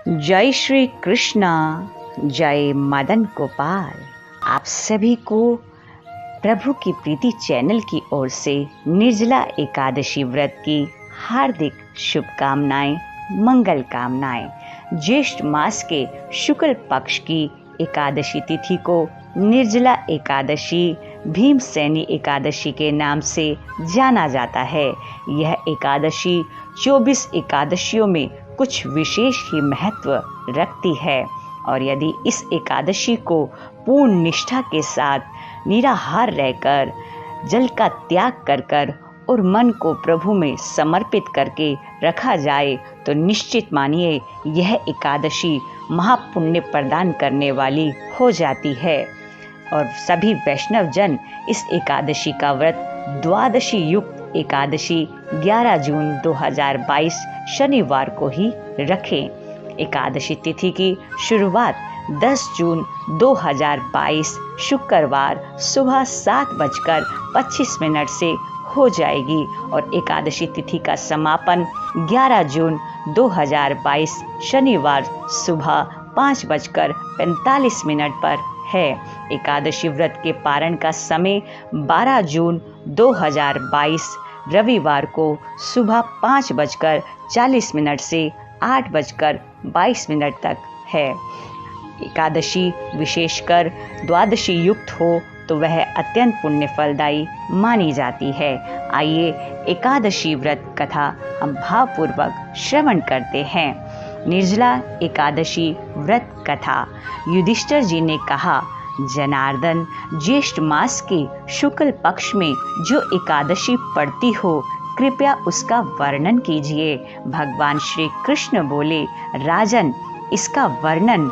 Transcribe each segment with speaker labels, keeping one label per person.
Speaker 1: जय श्री कृष्णा, जय मदन गोपाल। आप सभी को प्रभु की प्रीति चैनल की ओर से निर्जला एकादशी व्रत की हार्दिक शुभकामनाएं, मंगल कामनाएं। ज्येष्ठ मास के शुक्ल पक्ष की एकादशी तिथि को निर्जला एकादशी, भीमसेनी एकादशी के नाम से जाना जाता है। यह एकादशी 24 एकादशियों में कुछ विशेष ही महत्व रखती है और यदि इस एकादशी को पूर्ण निष्ठा के साथ निराहार रहकर, जल का त्याग कर और मन को प्रभु में समर्पित करके रखा जाए तो निश्चित मानिए यह एकादशी महापुण्य प्रदान करने वाली हो जाती है। और सभी वैष्णव जन इस एकादशी का व्रत द्वादशी युक्त एकादशी 11 जून 2022 शनिवार को ही रखें। एकादशी तिथि की शुरुआत 10 जून 2022 शुक्रवार सुबह 7:25 से हो जाएगी और एकादशी तिथि का समापन 11 जून 2022 शनिवार सुबह 5:45 पर है। एकादशी व्रत के पारण का समय 12 जून 2022 रविवार को सुबह 5:40 से 8:22 तक है। एकादशी विशेषकर द्वादशी युक्त हो तो वह अत्यंत पुण्य फलदायी मानी जाती है। आइए एकादशी व्रत कथा हम भावपूर्वक श्रवण करते हैं। निर्जला एकादशी व्रत कथा। युधिष्ठिर जी ने कहा, जनार्दन, ज्येष्ठ मास के शुक्ल पक्ष में जो एकादशी पड़ती हो कृपया उसका वर्णन कीजिए। भगवान श्री कृष्ण बोले, राजन, इसका वर्णन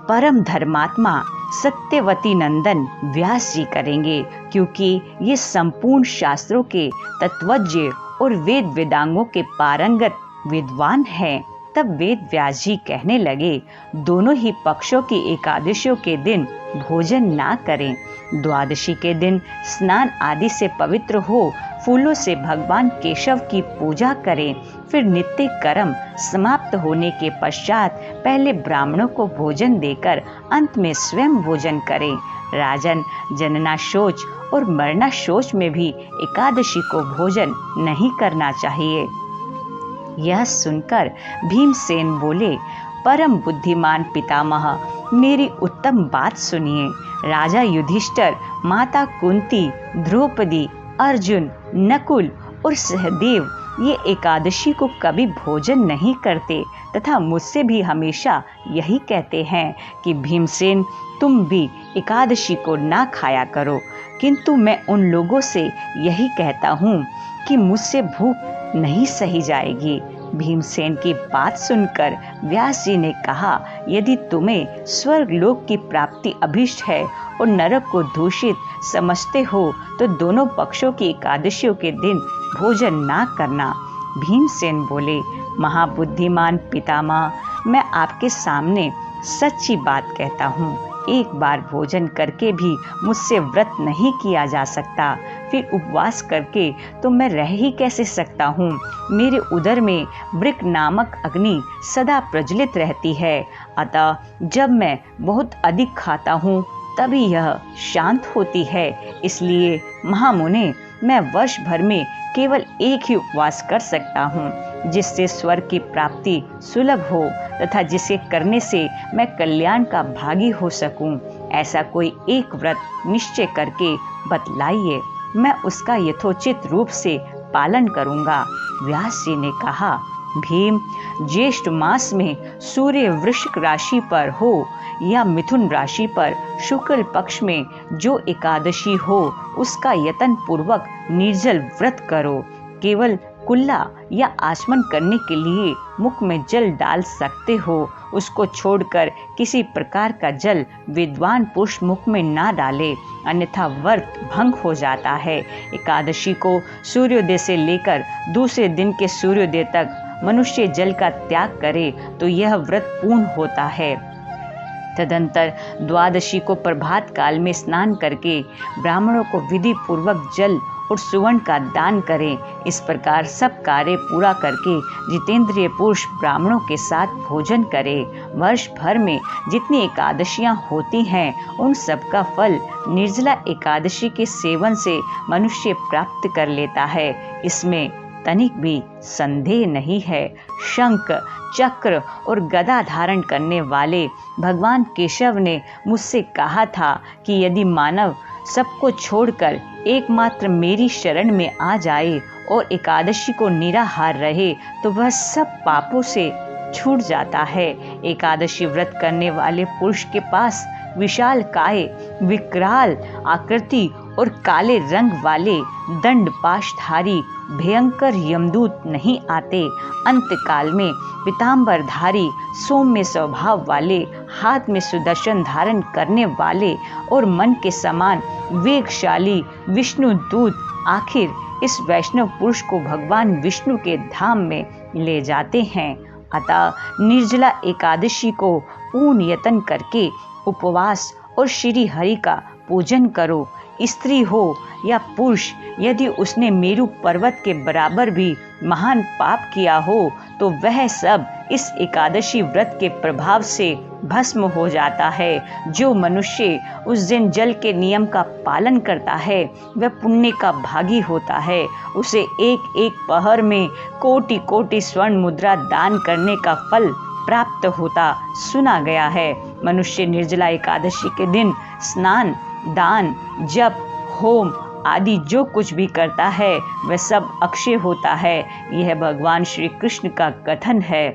Speaker 1: परम धर्मात्मा सत्यवती नंदन व्यास जी करेंगे, क्योंकि ये संपूर्ण शास्त्रों के तत्वज्ञ और वेद वेदांगों के पारंगत विद्वान हैं। तब वेद व्यास जी कहने लगे, दोनों ही पक्षों की एकादशियों के दिन भोजन ना करें। द्वादशी के दिन स्नान आदि से पवित्र हो फूलों से भगवान केशव की पूजा करें। फिर नित्य कर्म समाप्त होने के पश्चात पहले ब्राह्मणों को भोजन देकर अंत में स्वयं भोजन करें। राजन, जनना शोच और मरना शोच में भी एकादशी को भोजन नहीं करना चाहिए। यह सुनकर भीमसेन बोले, परम बुद्धिमान पितामह, मेरी उत्तम बात सुनिए। राजा युधिष्ठिर, माता कुंती, द्रौपदी, अर्जुन, नकुल और सहदेव ये एकादशी को कभी भोजन नहीं करते तथा मुझसे भी हमेशा यही कहते हैं कि भीमसेन, तुम भी एकादशी को ना खाया करो। किंतु मैं उन लोगों से यही कहता हूँ कि मुझसे भूख नहीं सही जाएगी। भीमसेन की बात सुनकर व्यास जी ने कहा, यदि तुम्हें स्वर्ग लोक की प्राप्ति अभिष्ट है और नरक को दूषित समझते हो तो दोनों पक्षों की एकादशियों के दिन भोजन ना करना। भीमसेन बोले, महाबुद्धिमान पितामह, मैं आपके सामने सच्ची बात कहता हूँ। एक बार भोजन करके भी मुझसे व्रत नहीं किया जा सकता, फिर उपवास करके तो मैं रह ही कैसे सकता हूँ। मेरे उदर में वृक नामक अग्नि सदा प्रज्वलित रहती है, अतः जब मैं बहुत अधिक खाता हूँ तभी यह शांत होती है। इसलिए महामुने, मैं वर्ष भर में केवल एक ही उपवास कर सकता हूँ, जिससे स्वर्ग की प्राप्ति सुलभ हो तथा जिसे करने से मैं कल्याण का भागी हो सकूं। ऐसा कोई एक व्रत निश्चय करके बतलाइए, मैं उसका यथोचित रूप से पालन करूंगा। व्यास जी ने कहा, भीम, ज्येष्ठ मास में सूर्य वृश्चिक राशि पर हो या मिथुन राशि पर शुक्ल पक्ष में जो एकादशी हो उसका यतन पूर्वक निर्जल व्रत करो। केवल कुल्ला या आचमन करने के लिए मुख में जल डाल सकते हो, उसको छोड़कर किसी प्रकार का जल विद्वान पुरुष मुख में ना डाले, अन्यथा व्रत भंग हो जाता है। एकादशी को सूर्योदय से लेकर दूसरे दिन के सूर्योदय तक मनुष्य जल का त्याग करे तो यह व्रत पूर्ण होता है। तदंतर द्वादशी को प्रभात काल में स्नान करके ब्राह्मणों को विधि पूर्वक जल और सुवर्ण का दान करें। इस प्रकार सब कार्य पूरा करके जितेंद्रिय पुरुष ब्राह्मणों के साथ भोजन करें। वर्ष भर में जितनी एकादशियां होती हैं उन सब का फल निर्जला एकादशी के सेवन से मनुष्य प्राप्त कर लेता है, इसमें तनिक भी संदेह नहीं है। शंख, चक्र और गदा धारण करने वाले भगवान केशव ने मुझसे कहा था कि यदि मानव सबको छोड़कर एकमात्र मेरी शरण में आ जाए और एकादशी को निराहार रहे तो वह सब पापों से छूट जाता है। एकादशी व्रत करने वाले पुरुष के पास विशाल काय, विकराल आकृति और काले रंग वाले दंड पाशधारी भयंकर यमदूत नहीं आते। अंतकाल में पीतांबरधारी सौम्य स्वभाव वाले, हाथ में सुदर्शन धारण करने वाले और मन के समान वेगशाली विष्णु दूत आखिर इस वैष्णव पुरुष को भगवान विष्णु के धाम में ले जाते हैं। अतः निर्जला एकादशी को पूर्ण यत्न करके उपवास और श्री हरि का पूजन करो। स्त्री हो या पुरुष, यदि उसने मेरु पर्वत के बराबर भी महान पाप किया हो तो वह सब इस एकादशी व्रत के प्रभाव से भस्म हो जाता है। जो मनुष्य उस दिन जल के नियम का पालन करता है वह पुण्य का भागी होता है। उसे एक एक पहर में कोटि कोटि स्वर्ण मुद्रा दान करने का फल प्राप्त होता सुना गया है। मनुष्य निर्जला एकादशी के दिन स्नान, दान, जप, होम आदि जो कुछ भी करता है वह सब अक्षय होता है। यह भगवान श्री कृष्ण का कथन है।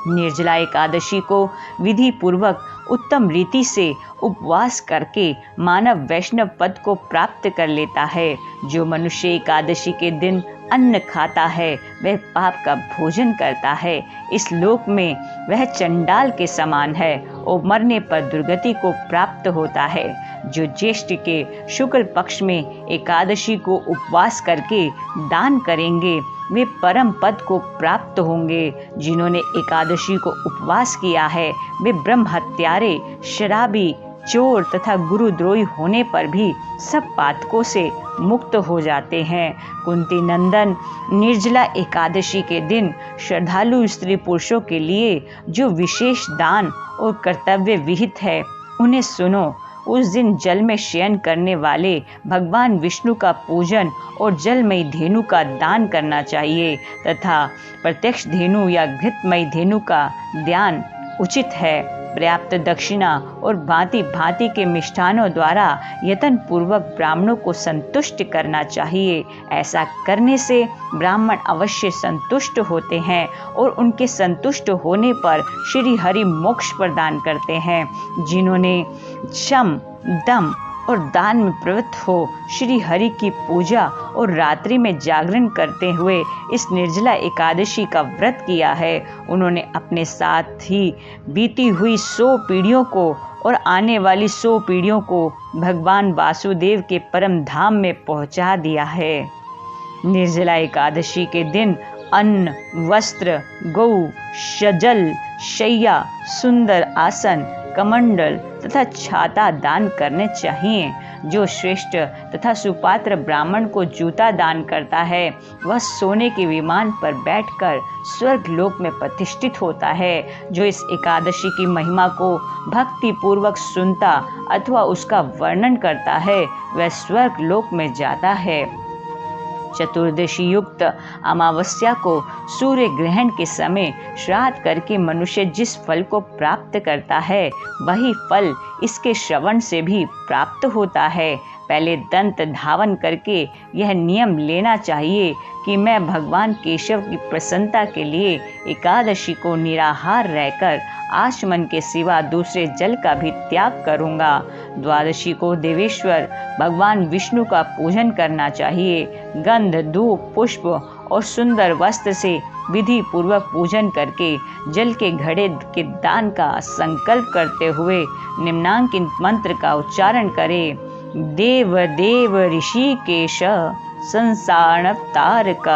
Speaker 1: निर्जला एकादशी को विधि पूर्वक उत्तम रीति से उपवास करके मानव वैष्णव पद को प्राप्त कर लेता है। जो मनुष्य एकादशी के दिन अन्न खाता है वह पाप का भोजन करता है। इस लोक में वह चंडाल के समान है और मरने पर दुर्गति को प्राप्त होता है। जो ज्येष्ठ के शुक्ल पक्ष में एकादशी को उपवास करके दान करेंगे वे परम पद को प्राप्त होंगे। जिन्होंने एकादशी को उपवास किया है वे ब्रह्म हत्यारे, शराबी, चोर तथा गुरुद्रोही होने पर भी सब पातकों से मुक्त हो जाते हैं। कुंती नंदन, निर्जला एकादशी के दिन श्रद्धालु स्त्री पुरुषों के लिए जो विशेष दान और कर्तव्य विहित है उन्हें सुनो। उस दिन जल में शयन करने वाले भगवान विष्णु का पूजन और जलमयी धेनु का दान करना चाहिए तथा प्रत्यक्ष धेनु या घृतमयी धेनु का ध्यान उचित है। पर्याप्त दक्षिणा और भांति भांति के मिष्ठानों द्वारा यत्न पूर्वक ब्राह्मणों को संतुष्ट करना चाहिए। ऐसा करने से ब्राह्मण अवश्य संतुष्ट होते हैं और उनके संतुष्ट होने पर श्री हरि मोक्ष प्रदान करते हैं। जिन्होंने शम, दम और दान में प्रवृत्त हो श्री हरि की पूजा और रात्रि में जागरण करते हुए इस निर्जला एकादशी का व्रत किया है उन्होंने अपने साथ ही बीती हुई 100 पीढ़ियों को और आने वाली 100 पीढ़ियों को भगवान वासुदेव के परम धाम में पहुंचा दिया है। निर्जला एकादशी के दिन अन्न, वस्त्र, गौ, जल, शैया, सुंदर आसन, कमंडल तथा छाता दान करने चाहिए। जो श्रेष्ठ तथा सुपात्र ब्राह्मण को जूता दान करता है वह सोने के विमान पर बैठकर स्वर्ग लोक में प्रतिष्ठित होता है। जो इस एकादशी की महिमा को भक्ति पूर्वक सुनता अथवा उसका वर्णन करता है वह स्वर्ग लोक में जाता है। चतुर्दशी युक्त अमावस्या को सूर्य ग्रहण के समय श्राद्ध करके मनुष्य जिस फल को प्राप्त करता है वही फल इसके श्रवण से भी प्राप्त होता है। पहले दंत धावन करके यह नियम लेना चाहिए कि मैं भगवान केशव की प्रसन्नता के लिए एकादशी को निराहार रहकर आचमन के सिवा दूसरे जल का भी त्याग करूंगा। द्वादशी को देवेश्वर भगवान विष्णु का पूजन करना चाहिए। गंध, धूप, पुष्प और सुंदर वस्त्र से विधि पूर्वक पूजन करके जल के घड़े के दान का संकल्प करते हुए निम्नांकित मंत्र का उच्चारण करें। देव देव ऋषिकेश संसारतारक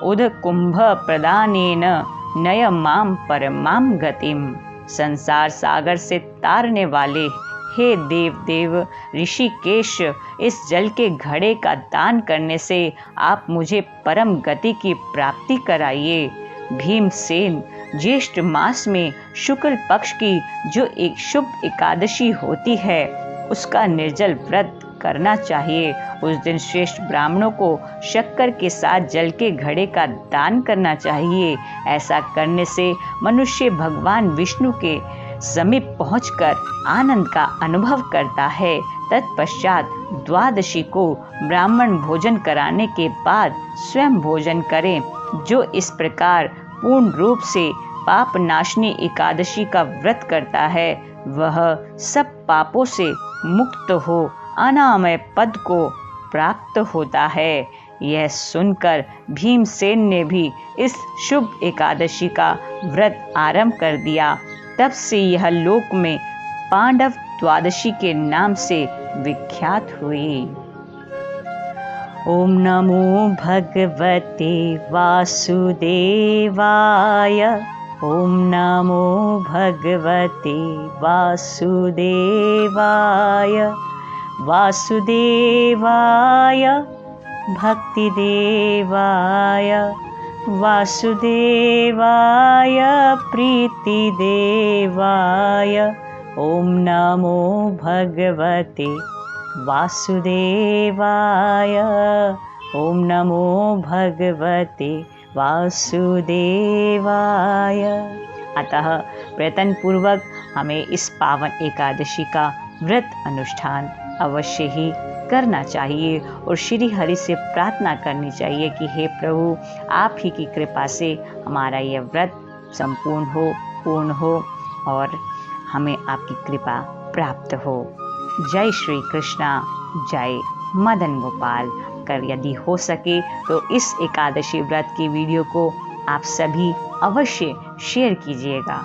Speaker 1: उद कुंभ प्रदानेन नय माम परमाम गतिम। संसार सागर से तारने वाले हे देव देव ऋषिकेश, इस जल के घड़े का दान करने से आप मुझे परम गति की प्राप्ति कराइए। भीमसेन, ज्येष्ठ मास में शुक्ल पक्ष की जो एक शुभ एकादशी होती है उसका निर्जल व्रत करना चाहिए। उस दिन श्रेष्ठ ब्राह्मणों को शक्कर के साथ जल के घड़े का दान करना चाहिए। ऐसा करने से मनुष्य भगवान विष्णु के समीप पहुंचकर आनंद का अनुभव करता है। तत्पश्चात द्वादशी को ब्राह्मण भोजन कराने के बाद स्वयं भोजन करें। जो इस प्रकार पूर्ण रूप से पाप नाशनी एकादशी का व्रत करता है वह सब पापों से मुक्त हो अनामय पद को प्राप्त होता है। यह सुनकर भीमसेन ने भी इस शुभ एकादशी का व्रत आरंभ कर दिया। तब से यह लोक में पांडव द्वादशी के नाम से विख्यात हुई। ओम नमो भगवते वासुदेवाय। ओम नमो भगवते वासुदेवाय। वासुदेवाय भक्तिदेवाय। वासुदेवाय प्रीतिदेवाय। ओम नमो भगवते वासुदेवाय। ओम नमो भगवते वासुदेवाय। अतः प्रयत्न पूर्वक हमें इस पावन एकादशी का व्रत अनुष्ठान अवश्य ही करना चाहिए और श्री हरि से प्रार्थना करनी चाहिए कि हे प्रभु, आप ही की कृपा से हमारा यह व्रत संपूर्ण हो, पूर्ण हो और हमें आपकी कृपा प्राप्त हो। जय श्री कृष्णा, जय मदन गोपाल। कर यदि हो सके तो इस एकादशी व्रत की वीडियो को आप सभी अवश्य शेयर कीजिएगा।